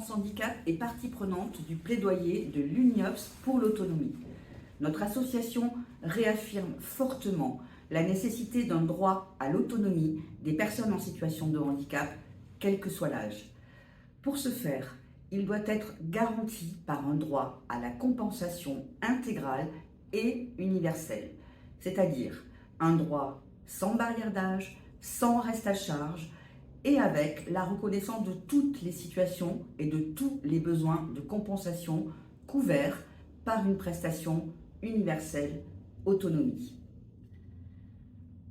France Handicap est partie prenante du plaidoyer de l'UNIOPS pour l'autonomie. Notre association réaffirme fortement la nécessité d'un droit à l'autonomie des personnes en situation de handicap, quel que soit l'âge. Pour ce faire, il doit être garanti par un droit à la compensation intégrale et universelle, c'est-à-dire un droit sans barrière d'âge, sans reste à charge et avec la reconnaissance de toutes les situations et de tous les besoins de compensation couverts par une prestation universelle autonomie.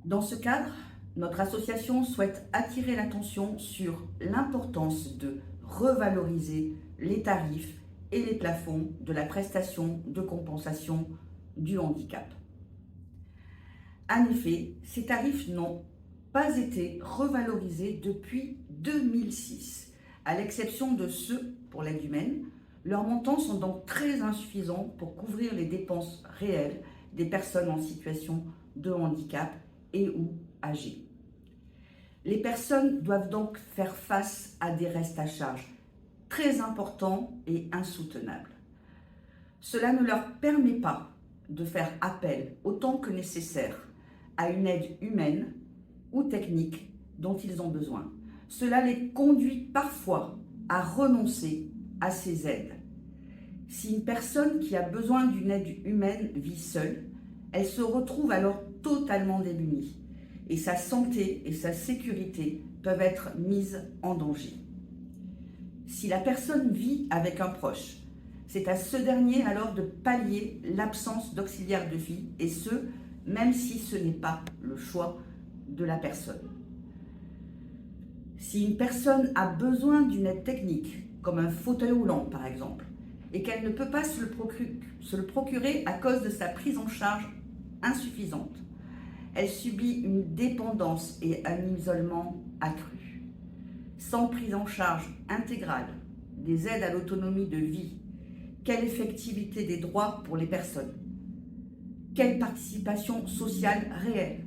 Dans ce cadre, notre association souhaite attirer l'attention sur l'importance de revaloriser les tarifs et les plafonds de la prestation de compensation du handicap. En effet, ces tarifs n'ont pas été revalorisés depuis 2006, à l'exception de ceux pour l'aide humaine. Leurs montants sont donc très insuffisants pour couvrir les dépenses réelles des personnes en situation de handicap et ou âgées. Les personnes doivent donc faire face à des restes à charge très importants et insoutenables. Cela ne leur permet pas de faire appel autant que nécessaire à une aide humaine ou technique dont ils ont besoin. Cela les conduit parfois à renoncer à ces aides. Si une personne qui a besoin d'une aide humaine vit seule, elle se retrouve alors totalement démunie et sa santé et sa sécurité peuvent être mises en danger. Si la personne vit avec un proche, c'est à ce dernier alors de pallier l'absence d'auxiliaire de vie et ce, même si ce n'est pas le choix de la personne. Si une personne a besoin d'une aide technique, comme un fauteuil roulant par exemple, et qu'elle ne peut pas se le procurer à cause de sa prise en charge insuffisante, elle subit une dépendance et un isolement accru. Sans prise en charge intégrale des aides à l'autonomie de vie, quelle effectivité des droits pour les personnes? Quelle participation sociale réelle?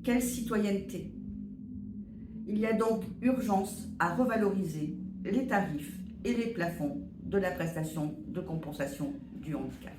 Quelle citoyenneté? Il y a donc urgence à revaloriser les tarifs et les plafonds de la prestation de compensation du handicap.